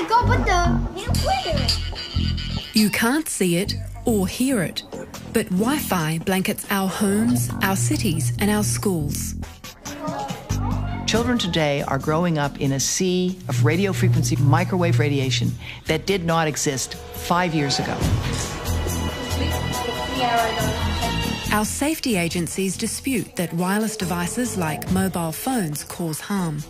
my God, what the? You can't see it or hear it, but Wi-Fi blankets our homes, our cities, and our schools. Children today are growing up in a sea of radio frequency microwave radiation that did not exist 5 years ago. Our safety agencies dispute that wireless devices like mobile phones cause harm.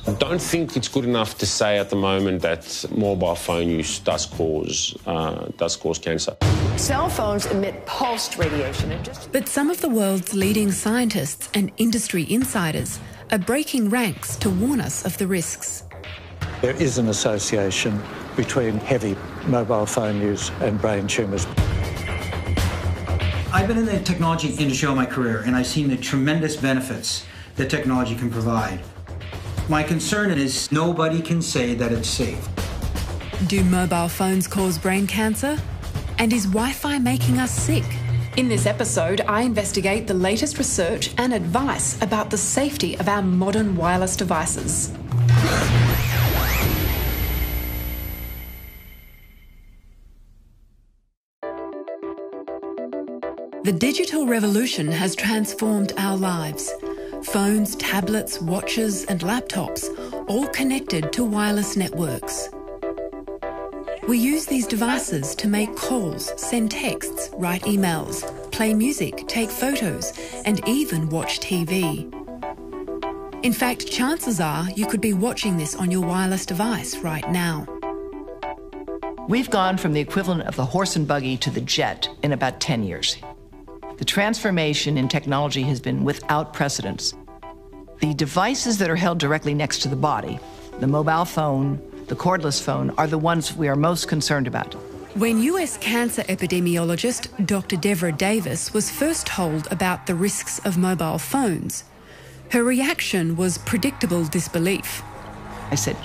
I don't think it's good enough to say at the moment that mobile phone use does cause cancer. Cell phones emit pulsed radiation. But some of the world's leading scientists and industry insiders are breaking ranks to warn us of the risks. There is an association between heavy mobile phone use and brain tumours. I've been in the technology industry all my career, and I've seen the tremendous benefits that technology can provide. My concern is nobody can say that it's safe. Do mobile phones cause brain cancer? And is Wi-Fi making us sick? In this episode, I investigate the latest research and advice about the safety of our modern wireless devices. The digital revolution has transformed our lives. Phones, tablets, watches, and laptops, all connected to wireless networks. We use these devices to make calls, send texts, write emails, play music, take photos, and even watch TV. In fact, chances are you could be watching this on your wireless device right now. We've gone from the equivalent of the horse and buggy to the jet in about 10 years. The transformation in technology has been without precedence. The devices that are held directly next to the body, the mobile phone, the cordless phone, are the ones we are most concerned about. When US cancer epidemiologist Dr. Deborah Davis was first told about the risks of mobile phones, her reaction was predictable disbelief. I said,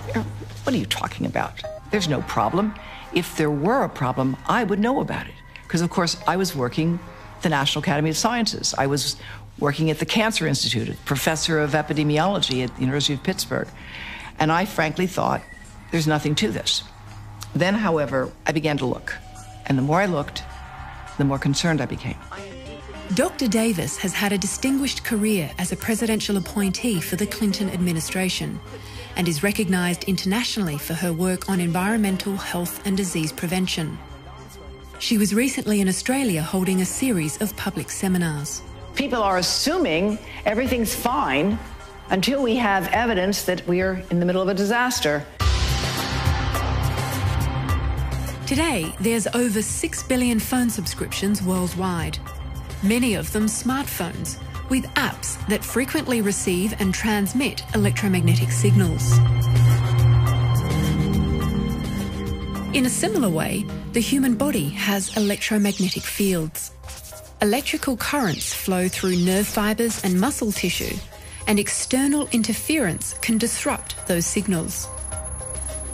"What are you talking about? There's no problem. If there were a problem, I would know about it." Because, of course, I was working at the National Academy of Sciences. I was working at the Cancer Institute, professor of epidemiology at the University of Pittsburgh. And I frankly thought, there's nothing to this. Then, however, I began to look. And the more I looked, the more concerned I became. Dr. Davis has had a distinguished career as a presidential appointee for the Clinton administration and is recognised internationally for her work on environmental, health and disease prevention. She was recently in Australia holding a series of public seminars. People are assuming everything's fine until we have evidence that we're in the middle of a disaster. Today, there's over 6 billion phone subscriptions worldwide. Many of them smartphones, with apps that frequently receive and transmit electromagnetic signals. In a similar way, the human body has electromagnetic fields. Electrical currents flow through nerve fibres and muscle tissue, and external interference can disrupt those signals.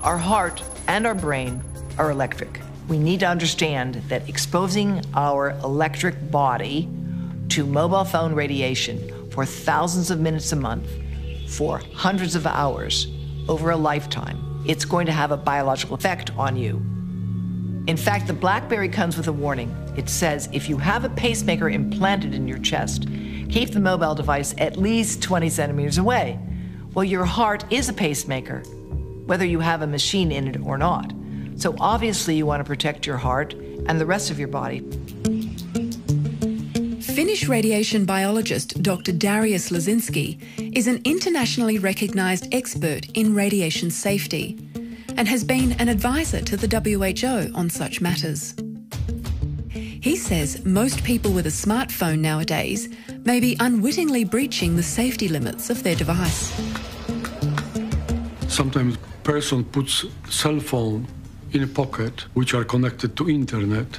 Our heart and our brain are electric. We need to understand that exposing our electric body to mobile phone radiation for thousands of minutes a month, for hundreds of hours, over a lifetime, it's going to have a biological effect on you. In fact, the BlackBerry comes with a warning. It says, if you have a pacemaker implanted in your chest, keep the mobile device at least 20 centimeters away. Well, your heart is a pacemaker, whether you have a machine in it or not. So obviously you want to protect your heart and the rest of your body. Finnish radiation biologist Dr. Darius Lazinski is an internationally recognised expert in radiation safety and has been an advisor to the WHO on such matters. He says most people with a smartphone nowadays may be unwittingly breaching the safety limits of their device. Sometimes a person puts cell phone in a pocket which are connected to internet,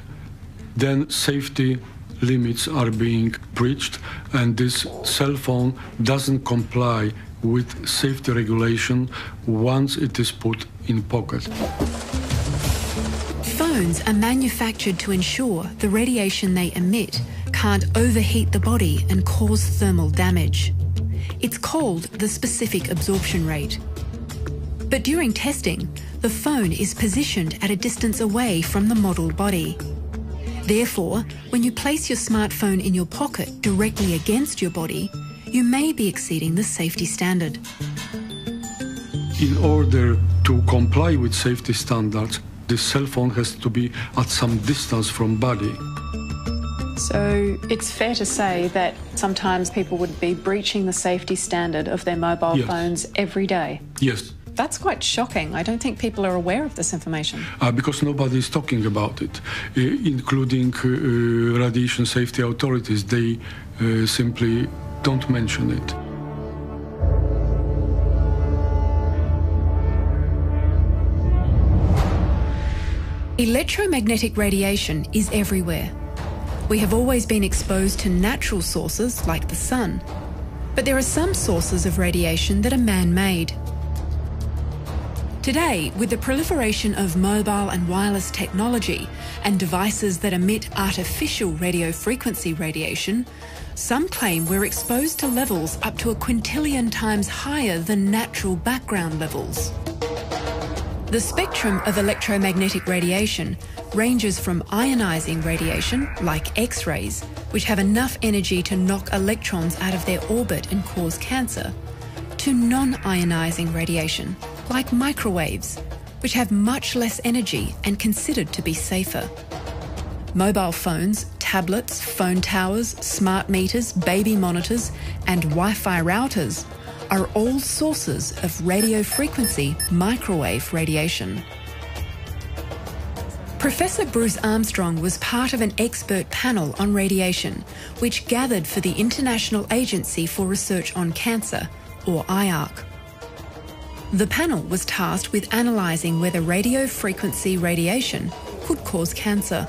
then safety limits are being breached and this cell phone doesn't comply with safety regulation once it is put in pocket. Phones are manufactured to ensure the radiation they emit can't overheat the body and cause thermal damage. It's called the specific absorption rate. But during testing, the phone is positioned at a distance away from the model body. Therefore, when you place your smartphone in your pocket directly against your body, you may be exceeding the safety standard. In order to comply with safety standards, the cell phone has to be at some distance from body. So it's fair to say that sometimes people would be breaching the safety standard of their mobile phones every day. Yes. That's quite shocking. I don't think people are aware of this information. Because nobody is talking about it, including radiation safety authorities. They simply don't mention it. Electromagnetic radiation is everywhere. We have always been exposed to natural sources like the sun, but there are some sources of radiation that are man-made. Today, with the proliferation of mobile and wireless technology and devices that emit artificial radio frequency radiation, some claim we're exposed to levels up to 1 quintillion times higher than natural background levels. The spectrum of electromagnetic radiation ranges from ionising radiation, like X-rays, which have enough energy to knock electrons out of their orbit and cause cancer, to non-ionising radiation, like microwaves, which have much less energy and considered to be safer. Mobile phones, tablets, phone towers, smart meters, baby monitors, and Wi-Fi routers are all sources of radio frequency microwave radiation. Professor Bruce Armstrong was part of an expert panel on radiation, which gathered for the International Agency for Research on Cancer, or IARC. The panel was tasked with analysing whether radio frequency radiation could cause cancer.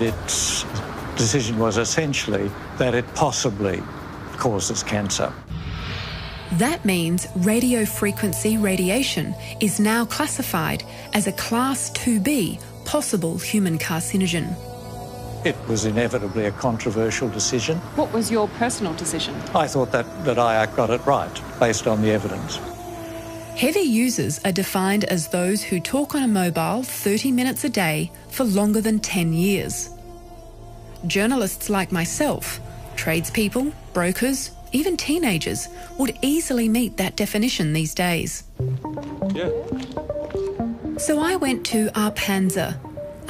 Its decision was essentially that it possibly causes cancer. That means radio frequency radiation is now classified as a Class 2B possible human carcinogen. It was inevitably a controversial decision. What was your personal decision? I thought that IARC got it right, based on the evidence. Heavy users are defined as those who talk on a mobile 30 minutes a day for longer than 10 years. Journalists like myself, tradespeople, brokers, even teenagers would easily meet that definition these days. Yeah. So I went to ARPANSA,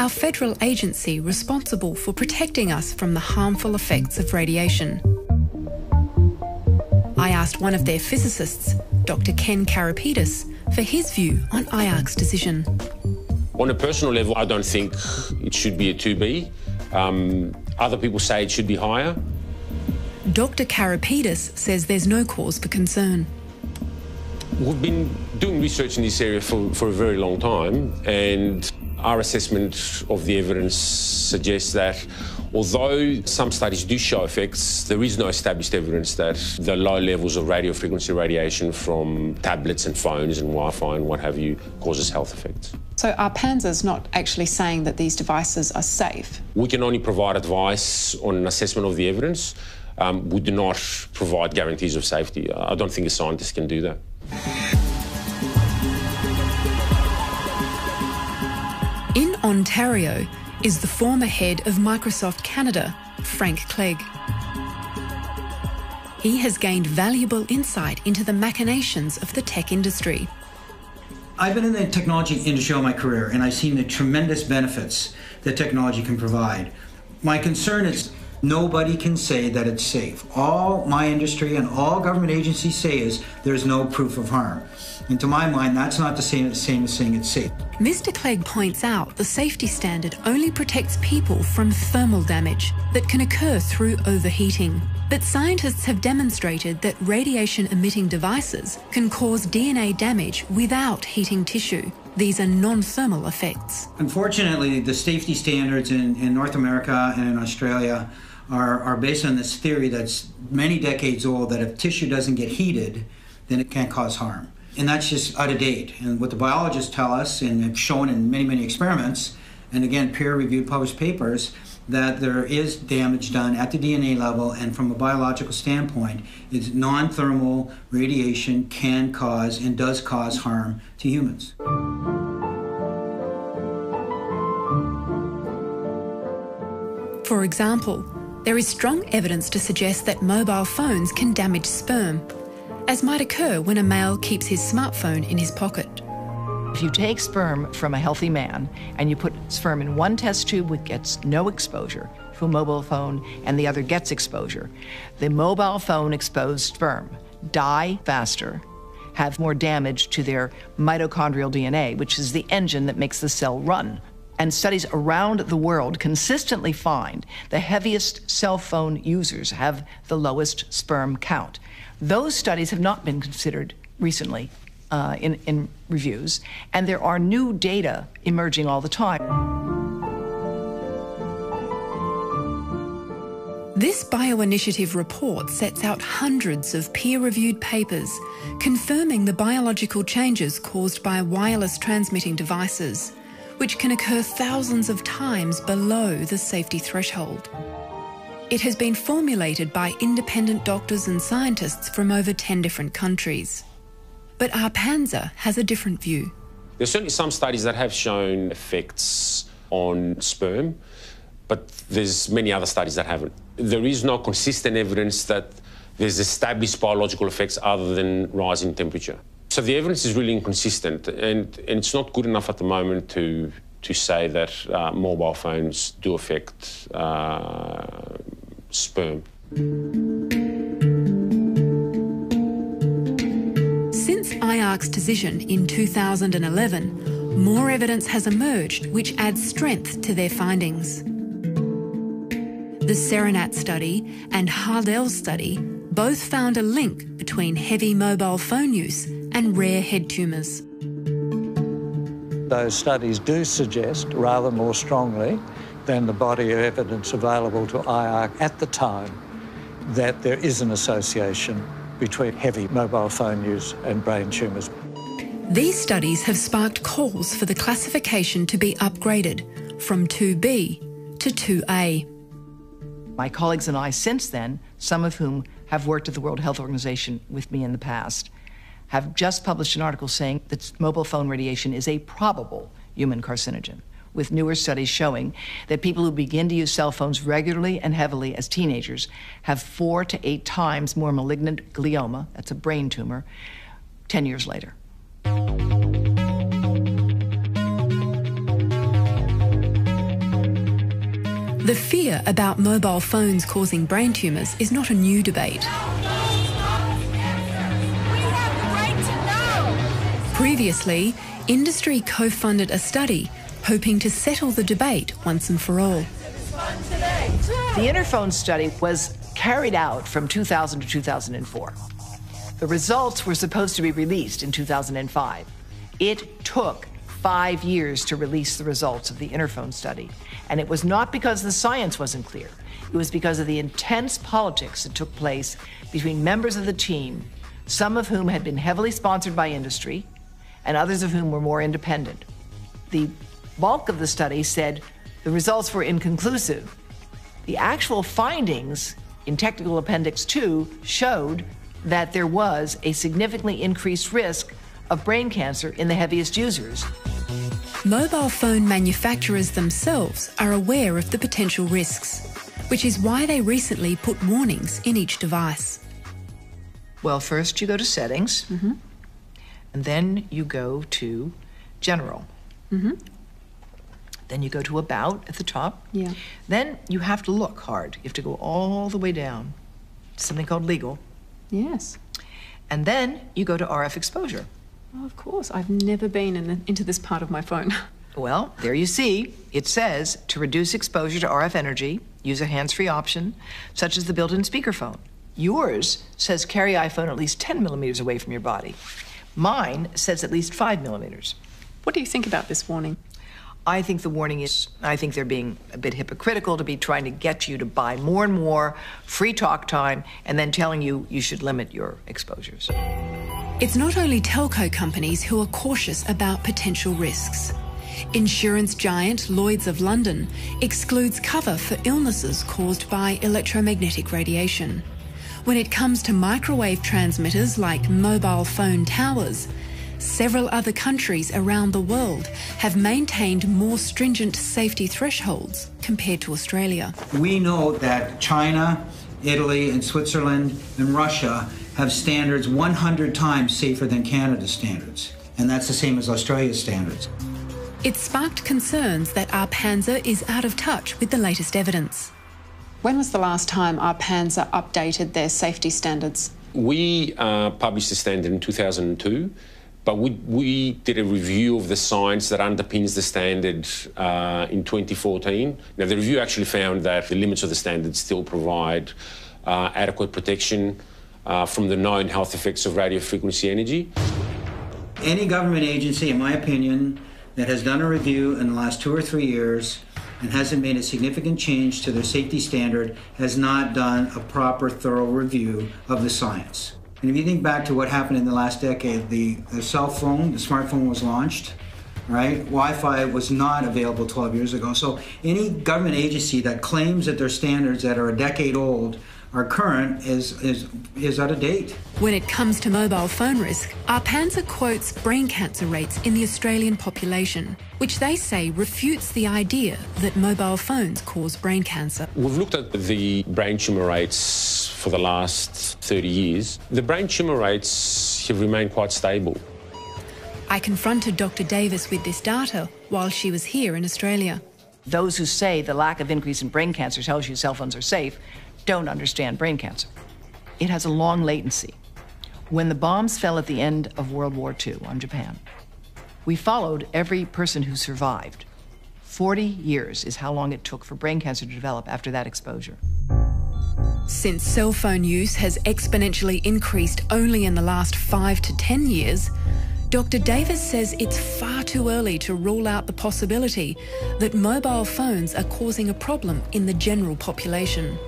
our federal agency responsible for protecting us from the harmful effects of radiation. I asked one of their physicists, Dr. Ken Karapidis, for his view on IARC's decision. On a personal level, I don't think it should be a 2B. Other people say it should be higher. Dr. Karapidis says there's no cause for concern. We've been doing research in this area for a very long time, and our assessment of the evidence suggests that although some studies do show effects, there is no established evidence that the low levels of radio frequency radiation from tablets and phones and Wi-Fi and what have you causes health effects. So ARPANSA's not actually saying that these devices are safe? We can only provide advice on an assessment of the evidence. We do not provide guarantees of safety. I don't think a scientist can do that. In Ontario is the former head of Microsoft Canada, Frank Clegg. He has gained valuable insight into the machinations of the tech industry. I've been in the technology industry all my career, and I've seen the tremendous benefits that technology can provide. My concern is nobody can say that it's safe. All my industry and all government agencies say is there's no proof of harm. And to my mind, that's not the same as saying it's safe. Mr. Clegg points out the safety standard only protects people from thermal damage that can occur through overheating. But scientists have demonstrated that radiation-emitting devices can cause DNA damage without heating tissue. These are non-thermal effects. Unfortunately, the safety standards in North America and in Australia are based on this theory that's many decades old, that if tissue doesn't get heated, then it can't cause harm. And that's just out of date. And what the biologists tell us, and have shown in many, many experiments, and again, peer-reviewed published papers, that there is damage done at the DNA level, and from a biological standpoint, it's non-thermal radiation can cause and does cause harm to humans. For example, there is strong evidence to suggest that mobile phones can damage sperm, as might occur when a male keeps his smartphone in his pocket. If you take sperm from a healthy man and you put sperm in one test tube which gets no exposure to a mobile phone and the other gets exposure, the mobile phone exposed sperm die faster, have more damage to their mitochondrial DNA, which is the engine that makes the cell run. And studies around the world consistently find the heaviest cell phone users have the lowest sperm count. Those studies have not been considered recently in reviews, and there are new data emerging all the time. This bioinitiative report sets out hundreds of peer-reviewed papers confirming the biological changes caused by wireless transmitting devices, which can occur thousands of times below the safety threshold. It has been formulated by independent doctors and scientists from over 10 different countries. But our Panzer has a different view. There's certainly some studies that have shown effects on sperm, but there's many other studies that haven't. There is no consistent evidence that there's established biological effects other than rising temperature. So the evidence is really inconsistent, and it's not good enough at the moment to say that mobile phones do affect sperm. Since IARC's decision in 2011, more evidence has emerged which adds strength to their findings. The Serenat study and Hardel's study both found a link between heavy mobile phone use and rare head tumours. Those studies do suggest, rather more strongly than the body of evidence available to IARC at the time, that there is an association between heavy mobile phone use and brain tumours. These studies have sparked calls for the classification to be upgraded from 2B to 2A. My colleagues and I since then, some of whom have worked at the World Health Organization with me in the past, have just published an article saying that mobile phone radiation is a probable human carcinogen, with newer studies showing that people who begin to use cell phones regularly and heavily as teenagers have 4 to 8 times more malignant glioma, that's a brain tumor, 10 years later. The fear about mobile phones causing brain tumours is not a new debate. Previously, industry co-funded a study hoping to settle the debate once and for all. The Interphone study was carried out from 2000 to 2004. The results were supposed to be released in 2005. It took 5 years to release the results of the Interphone study, and it was not because the science wasn't clear. It was because of the intense politics that took place between members of the team, some of whom had been heavily sponsored by industry, and others of whom were more independent. The bulk of the study said the results were inconclusive. The actual findings in Technical Appendix 2 showed that there was a significantly increased risk of brain cancer in the heaviest users. Mobile phone manufacturers themselves are aware of the potential risks, which is why they recently put warnings in each device. Well, first you go to Settings, and then you go to General. Then you go to About at the top. Yeah. Then you have to look hard. You have to go all the way down to something called Legal. Yes. And then you go to RF exposure. Oh, of course. I've never been into this part of my phone. Well, there you see. It says to reduce exposure to RF energy, use a hands-free option, such as the built-in speakerphone. Yours says carry iPhone at least 10 millimeters away from your body. Mine says at least 5 millimeters. What do you think about this warning? I think the warning is, I think they're being a bit hypocritical to be trying to get you to buy more and more free talk time and then telling you you should limit your exposures. It's not only telco companies who are cautious about potential risks. Insurance giant Lloyd's of London excludes cover for illnesses caused by electromagnetic radiation. When it comes to microwave transmitters like mobile phone towers, several other countries around the world have maintained more stringent safety thresholds compared to Australia. We know that China, Italy, and Switzerland and Russia have standards 100 times safer than Canada's standards, and that's the same as Australia's standards. It sparked concerns that ARPANSA is out of touch with the latest evidence. When was the last time ARPANSA updated their safety standards? We published the standard in 2002, but we did a review of the science that underpins the standard in 2014. Now, the review actually found that the limits of the standard still provide adequate protection from the known health effects of radio frequency energy. Any government agency, in my opinion, that has done a review in the last 2 or 3 years and hasn't made a significant change to their safety standard has not done a proper, thorough review of the science. And if you think back to what happened in the last decade, the cell phone, the smartphone was launched, right? Wi-Fi was not available 12 years ago. So any government agency that claims that their standards that are a decade old are current is out of date. When it comes to mobile phone risk, ARPANSA quotes brain cancer rates in the Australian population, which they say refutes the idea that mobile phones cause brain cancer. We've looked at the brain tumour rates for the last 30 years. The brain tumour rates have remained quite stable. I confronted Dr. Davis with this data while she was here in Australia. Those who say the lack of increase in brain cancer tells you cell phones are safe don't understand brain cancer. It has a long latency. When the bombs fell at the end of World War II on Japan, we followed every person who survived. 40 years is how long it took for brain cancer to develop after that exposure. Since cell phone use has exponentially increased only in the last 5 to 10 years, Dr. Davis says it's far too early to rule out the possibility that mobile phones are causing a problem in the general population.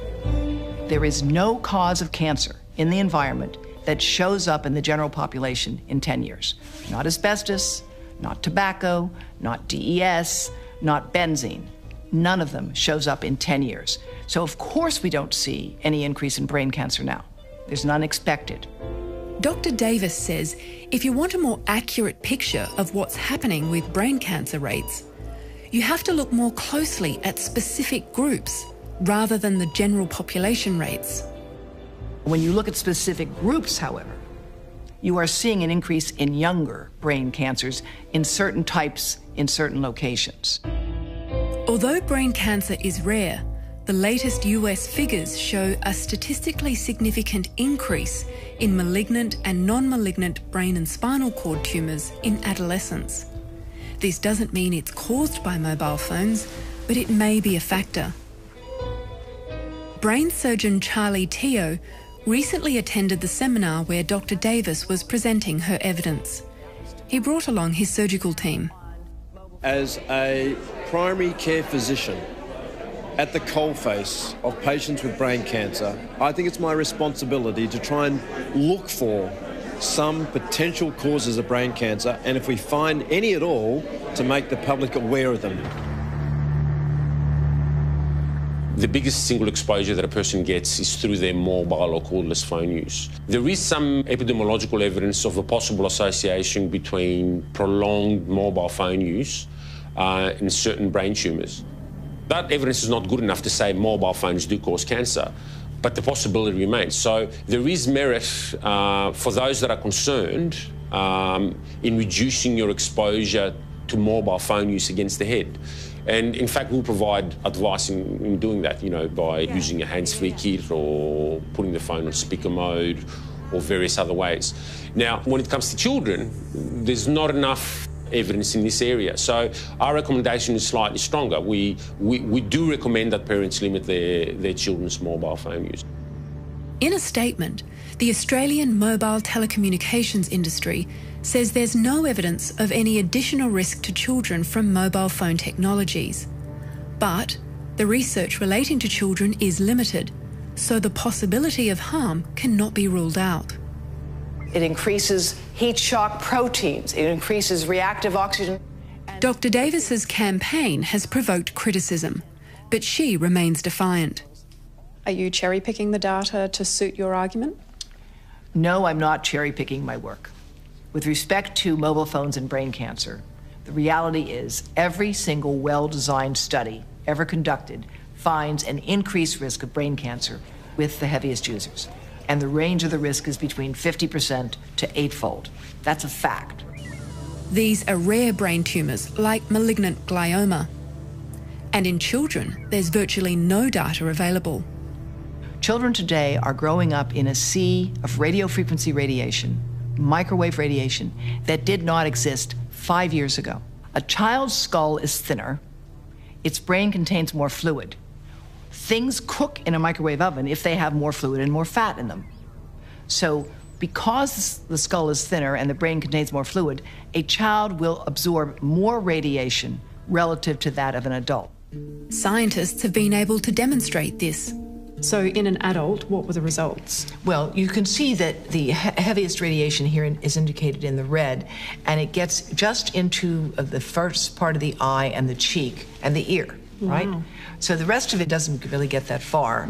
There is no cause of cancer in the environment that shows up in the general population in 10 years. Not asbestos, not tobacco, not DES, not benzene. None of them shows up in 10 years. So of course we don't see any increase in brain cancer now. There's none expected. Dr. Davis says if you want a more accurate picture of what's happening with brain cancer rates, you have to look more closely at specific groups rather than the general population rates. When you look at specific groups, however, you are seeing an increase in younger brain cancers in certain types in certain locations. Although brain cancer is rare, the latest US figures show a statistically significant increase in malignant and non-malignant brain and spinal cord tumours in adolescents. This doesn't mean it's caused by mobile phones, but it may be a factor. Brain surgeon Charlie Teo recently attended the seminar where Dr. Davis was presenting her evidence. He brought along his surgical team. As a primary care physician at the coalface of patients with brain cancer, I think it's my responsibility to try and look for some potential causes of brain cancer, and if we find any at all, to make the public aware of them. The biggest single exposure that a person gets is through their mobile or cordless phone use. There is some epidemiological evidence of a possible association between prolonged mobile phone use and certain brain tumours. That evidence is not good enough to say mobile phones do cause cancer, but the possibility remains. So there is merit for those that are concerned in reducing your exposure to mobile phone use against the head. And in fact, we'll provide advice in doing that, by using a hands-free kit or putting the phone on speaker mode or various other ways. Now, when it comes to children, there's not enough evidence in this area. So our recommendation is slightly stronger. We do recommend that parents limit their children's mobile phone use. In a statement, the Australian mobile telecommunications industry says there's no evidence of any additional risk to children from mobile phone technologies. But the research relating to children is limited, so the possibility of harm cannot be ruled out. It increases heat shock proteins. It increases reactive oxygen. Dr. Davis's campaign has provoked criticism, but she remains defiant. Are you cherry-picking the data to suit your argument? No, I'm not cherry-picking my work. With respect to mobile phones and brain cancer, the reality is every single well-designed study ever conducted finds an increased risk of brain cancer with the heaviest users. And the range of the risk is between 50% to 8-fold. That's a fact. These are rare brain tumours like malignant glioma. And in children, there's virtually no data available. Children today are growing up in a sea of radio frequency radiation, microwave radiation, that did not exist 5 years ago. A child's skull is thinner, its brain contains more fluid. Things cook in a microwave oven if they have more fluid and more fat in them. So because the skull is thinner and the brain contains more fluid, a child will absorb more radiation relative to that of an adult. Scientists have been able to demonstrate this. So in an adult, what were the results? Well, you can see that the heaviest radiation here is indicated in the red, and it gets just into the first part of the eye and the cheek and the ear, right? So the rest of it doesn't really get that far.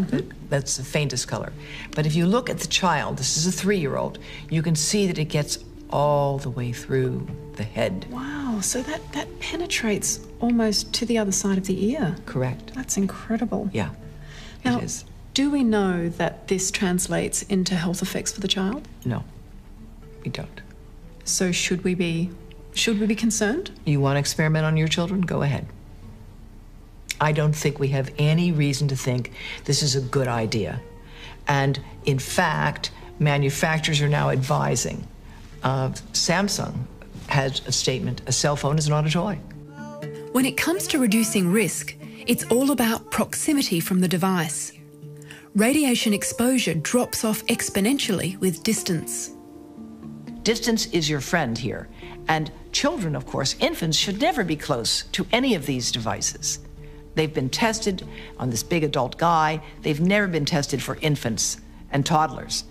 That's the faintest color. But if you look at the child, this is a 3-year-old, you can see that it gets all the way through the head. Wow, so that penetrates almost to the other side of the ear. Correct. That's incredible. Yeah, Now, it is. do we know that this translates into health effects for the child? No, we don't. So should we be concerned? You want to experiment on your children? Go ahead. I don't think we have any reason to think this is a good idea. And in fact, manufacturers are now advising. Samsung has a statement, a cell phone is not a toy. When it comes to reducing risk, it's all about proximity from the device. Radiation exposure drops off exponentially with distance. Distance is your friend here. And children, of course, infants, should never be close to any of these devices. They've been tested on this big adult guy. They've never been tested for infants and toddlers.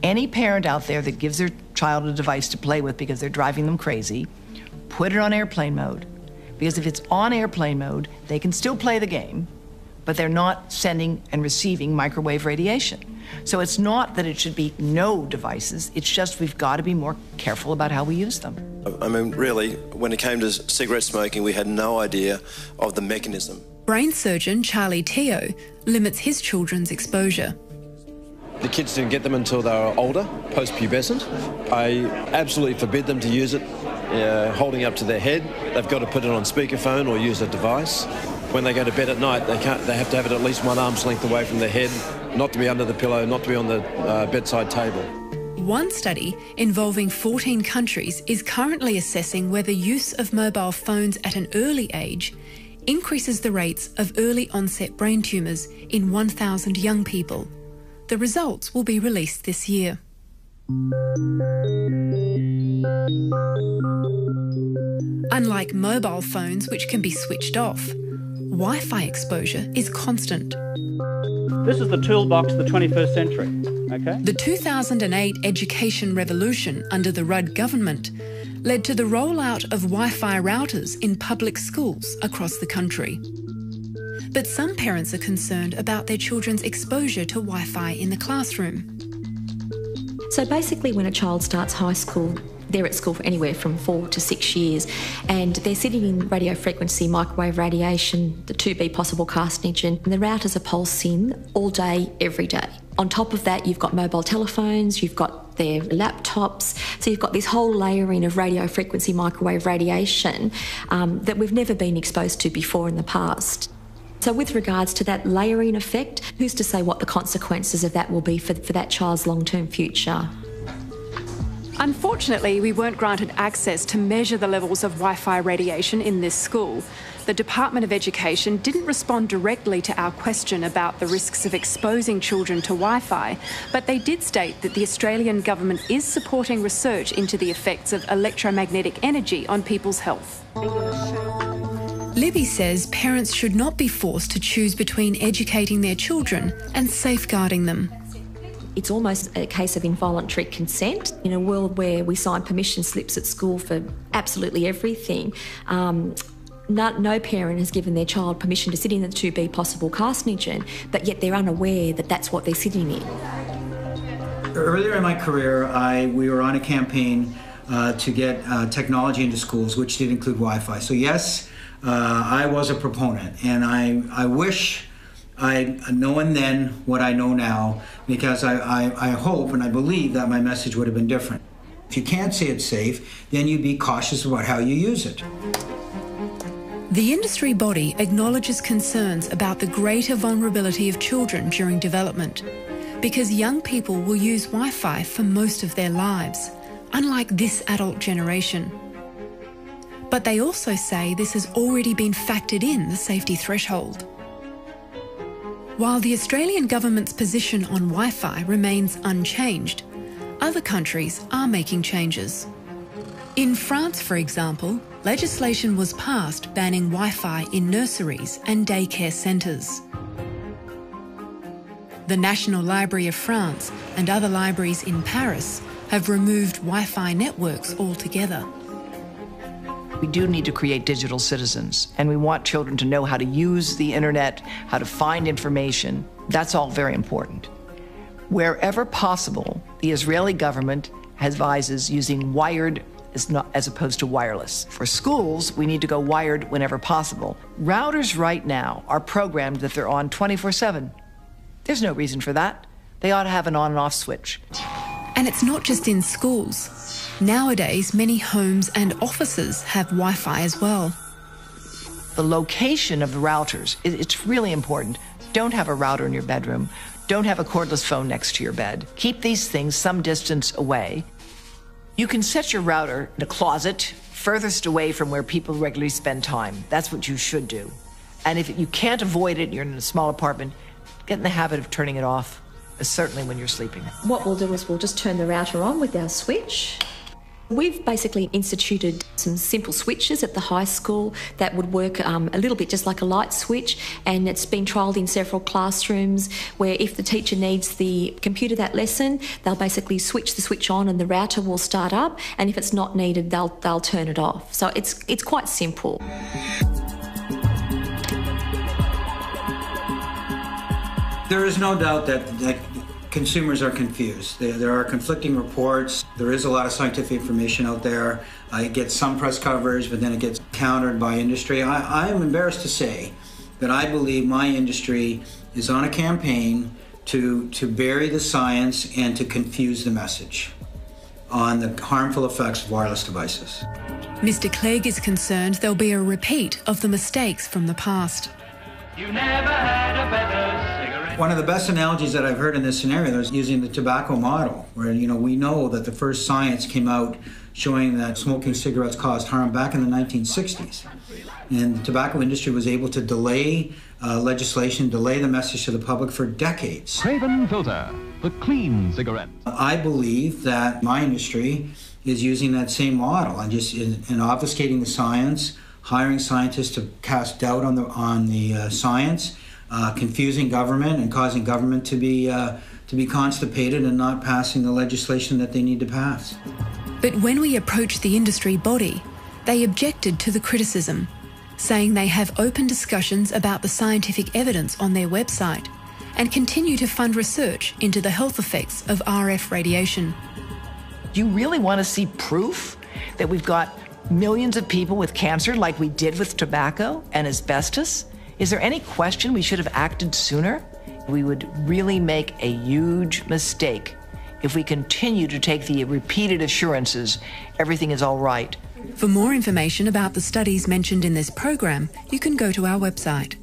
Any parent out there that gives their child a device to play with because they're driving them crazy, put it on airplane mode. Because if it's on airplane mode, they can still play the game, but they're not sending and receiving microwave radiation. So it's not that it should be no devices, it's just we've got to be more careful about how we use them. I mean, really, when it came to cigarette smoking, we had no idea of the mechanism. Brain surgeon Charlie Teo limits his children's exposure. The kids didn't get them until they were older, post-pubescent. I absolutely forbid them to use it holding up to their head. They've got to put it on speakerphone or use a device. When they go to bed at night, they have to have it at least 1 arm's length away from their head, not to be under the pillow, not to be on the bedside table. One study involving 14 countries is currently assessing whether use of mobile phones at an early age increases the rates of early onset brain tumours in 1,000 young people. The results will be released this year. Unlike mobile phones, which can be switched off, Wi-Fi exposure is constant. This is the toolbox of the 21st century, okay? The 2008 education revolution under the Rudd government led to the rollout of Wi-Fi routers in public schools across the country. But some parents are concerned about their children's exposure to Wi-Fi in the classroom. So basically when a child starts high school, they're at school for anywhere from 4 to 6 years, and they're sitting in radio frequency, microwave radiation, the 2B possible carcinogen, and the routers are pulsing all day, every day. On top of that, you've got mobile telephones, you've got their laptops, so you've got this whole layering of radio frequency, microwave radiation that we've never been exposed to before in the past. So with regards to that layering effect, who's to say what the consequences of that will be for that child's long-term future? Unfortunately, we weren't granted access to measure the levels of Wi-Fi radiation in this school. The Department of Education didn't respond directly to our question about the risks of exposing children to Wi-Fi, but they did state that the Australian government is supporting research into the effects of electromagnetic energy on people's health. Libby says parents should not be forced to choose between educating their children and safeguarding them. It's almost a case of involuntary consent. In a world where we sign permission slips at school for absolutely everything, no parent has given their child permission to sit in the 2B possible carcinogen, but yet they're unaware that that's what they're sitting in. Earlier in my career, we were on a campaign to get technology into schools, which did include Wi-Fi. So yes, I was a proponent, and I wish I'd known then what I know now, because I hope and I believe that my message would have been different. If you can't say it's safe, then you be cautious about how you use it. The industry body acknowledges concerns about the greater vulnerability of children during development, because young people will use Wi-Fi for most of their lives, unlike this adult generation. But they also say this has already been factored in the safety threshold. While the Australian government's position on Wi-Fi remains unchanged, other countries are making changes. In France, for example, legislation was passed banning Wi-Fi in nurseries and daycare centres. The National Library of France and other libraries in Paris have removed Wi-Fi networks altogether. We do need to create digital citizens, and we want children to know how to use the internet, how to find information. That's all very important. Wherever possible, the Israeli government advises using wired as opposed to wireless. For schools, we need to go wired whenever possible. Routers right now are programmed that they're on 24/7. There's no reason for that. They ought to have an on and off switch. And it's not just in schools. Nowadays, many homes and offices have Wi-Fi as well. The location of the routers, it's really important. Don't have a router in your bedroom. Don't have a cordless phone next to your bed. Keep these things some distance away. You can set your router in a closet furthest away from where people regularly spend time. That's what you should do. And if you can't avoid it, you're in a small apartment, get in the habit of turning it off, certainly when you're sleeping. What we'll do is we'll just turn the router on with our switch. We've basically instituted some simple switches at the high school that would work a little bit just like a light switch, and it's been trialled in several classrooms where if the teacher needs the computer that lesson, they'll basically switch the switch on and the router will start up, and if it's not needed, they'll turn it off. So it's quite simple. There is no doubt that consumers are confused. There are conflicting reports. There is a lot of scientific information out there. It gets some press coverage, but then it gets countered by industry. I am embarrassed to say that I believe my industry is on a campaign to bury the science and to confuse the message on the harmful effects of wireless devices. Mr. Clegg is concerned there'll be a repeat of the mistakes from the past. You never had a better cigarette. One of the best analogies that I've heard in this scenario is using the tobacco model, where we know that the first science came out showing that smoking cigarettes caused harm back in the 1960s. And the tobacco industry was able to delay legislation, delay the message to the public for decades. Craven Filter, the clean cigarette. I believe that my industry is using that same model and just in obfuscating the science, hiring scientists to cast doubt on the science, confusing government and causing government to be constipated and not passing the legislation that they need to pass. But when we approached the industry body, they objected to the criticism, saying they have open discussions about the scientific evidence on their website and continue to fund research into the health effects of RF radiation. Do you really want to see proof that we've got millions of people with cancer like we did with tobacco and asbestos? Is there any question we should have acted sooner? We would really make a huge mistake if we continue to take the repeated assurances everything is all right. For more information about the studies mentioned in this program, you can go to our website.